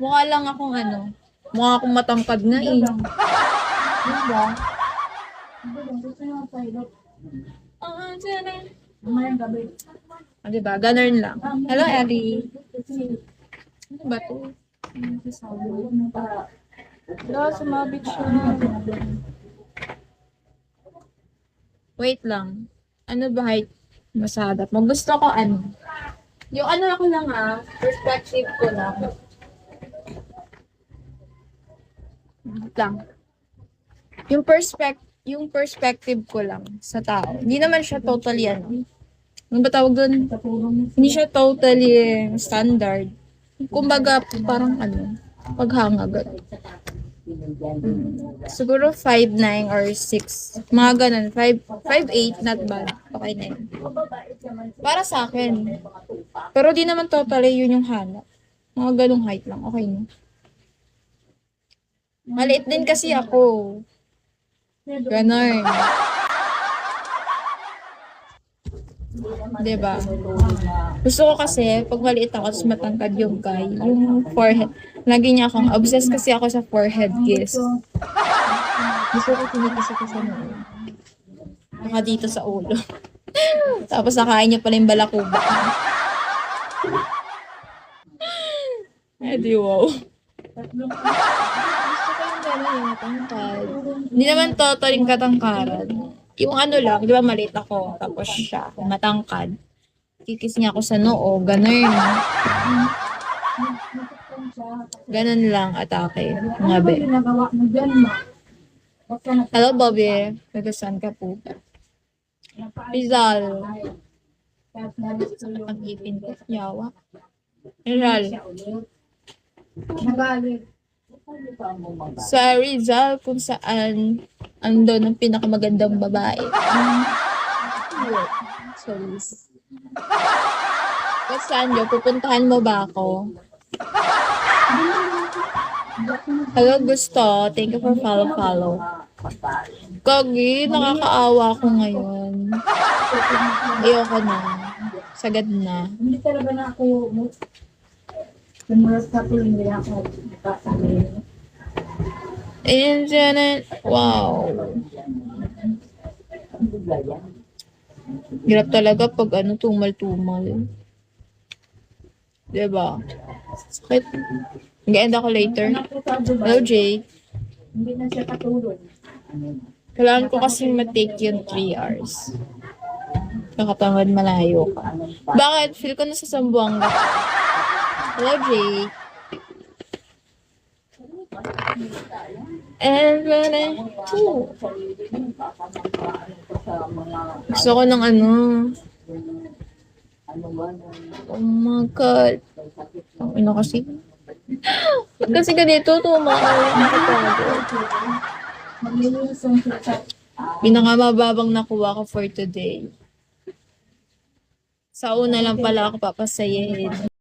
Mukha lang akong ano, mukha akong matangkad na eh. Diba? Diba? Gusto nyo mag-pilot. Ah, sana. Mamayang gabi. Ah, diba? Ganun lang. Hello, Ellie. Ano ba to? Wala, sumabit siya. Wait lang. Ano ba height masadap mo? Gusto ko ano? Yung ano ako lang perspective ko lang. Wait lang. Yung perspective ko lang sa tao. Hindi naman siya totally ano. Ano ba tawag doon? Hindi siya totally standard. Kumbaga, parang ano, paghanga agad. Siguro 5'9" or 6. Mga ganun. 5'8", not bad. Okay na yun. Para sa akin. Pero di naman totally yun yung hanap. Mga ganung height lang. Okay na. Maliit din kasi ako. Ganon. Diba? Gusto ko kasi, pag maliit ako, tapos matangkad yung guy, yung forehead. Lagi niya akong, obsessed kasi ako sa forehead kiss. Gusto ko kinikisa ko sa noo. Baka dito sa ulo. Tapos nakain niya pala yung balakuba. Eh di wow. Gusto ko yung gano'n yung matangkad. Hindi naman totaling katangkaran. Yung ano lang, di ba maliit ako, tapos siya, matangkad. Kikis niya ako sa noo, ganun. Ganun lang, atake. Nga be. Ginagawa mo dyan, ma. Basta na Hello, Bobby. Nagasan ka po. Rizal. Pag-ipin ko. Yawa. Rizal. nagalit. Sa Rizal, kung saan andon ang pinakamagandang babae. Sorry. Kasi saan yun? Pupuntahan mo ba ako? Hello, Gusto. Thank you for follow. Gogi, nakakaawa ko ngayon. Ayoko na. Sagad na. Hindi talaga na ako Kumulas sa hindi ako nagkasabi. And Janet, wow. Hirap talaga pag ano, tumal-tumal. Diba? Sakit. Mag-end ako later. Hello, Jay. Hindi na siya katulog. Kailangan ko kasing matake yung 3 hours. Nakatamad malayo ka. Bakit? Feel ko nasa Sambuanga. Hello, Jay. And when I... Gusto ko ng ano. Oh my God. Ang ina kasi. Ba't kasi ganito, tumakawin nakapagod. Maglilisong siya sa Pinakamababang nakuha ko for today. Sa una lang pala ako papasayahin.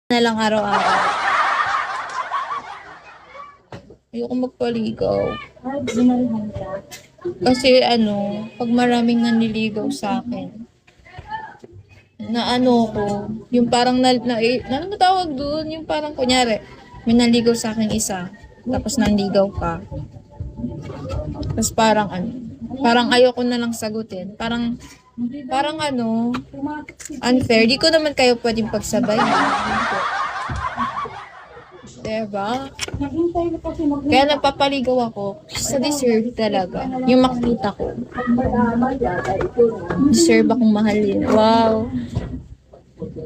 na lang araw-araw. Ayoko magpaligaw. Ay, binalihan ka. Kasi pag maraming nanliligaw sa akin, na ko, yung parang ano ba tawag doon? Yung parang kunyari, may nanligaw sa akin isa, tapos nanligaw ka. Tapos parang ayoko na lang sagutin. Parang unfair. Di ko naman kayo pwedeng pagsabay. Diba? Naghintay na kasi Kaya nagpapaligaw ako sa deserve talaga. Yung makita ko. Deserve akong mahalin. Wow.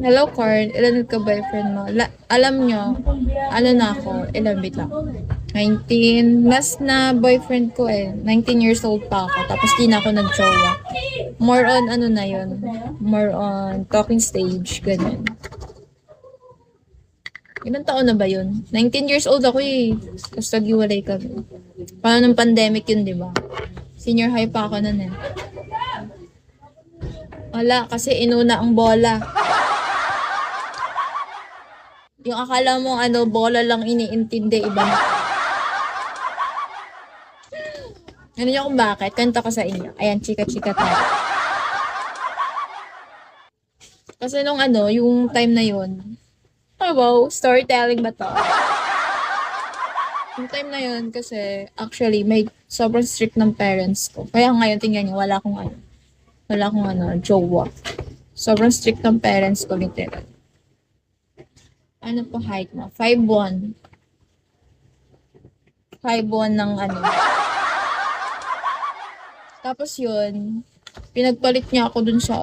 Hello, Carl. Ilan ka boyfriend mo? Alam nyo, na ako? Ilan bita? 19. Last na boyfriend ko 19 years old pa ako. Tapos di na ako nag-jowa. More on na yun. More on talking stage. Ganun. Ilang taon na ba yun? 19 years old ako Tapos nag-iwalay kami. Paano ng pandemic yun, di ba? Senior high pa ako nun Wala, kasi inuna ang bola. Yung akala mo bola lang iniintindi, iba na. Ano niyo kung bakit? Kanta ko sa inyo. Ayan, chika-chika tayo. Kasi nung yung time na yun, wow, storytelling ba to? Yung time na yun, kasi actually, may sobrang strict ng parents ko. Kaya ngayon, tingnan nyo, wala akong jowa. Sobrang strict ng parents ko, literal. Ano po height mo? 5'1". 5'1" ng Tapos yun, pinagpalit niya ako dun sa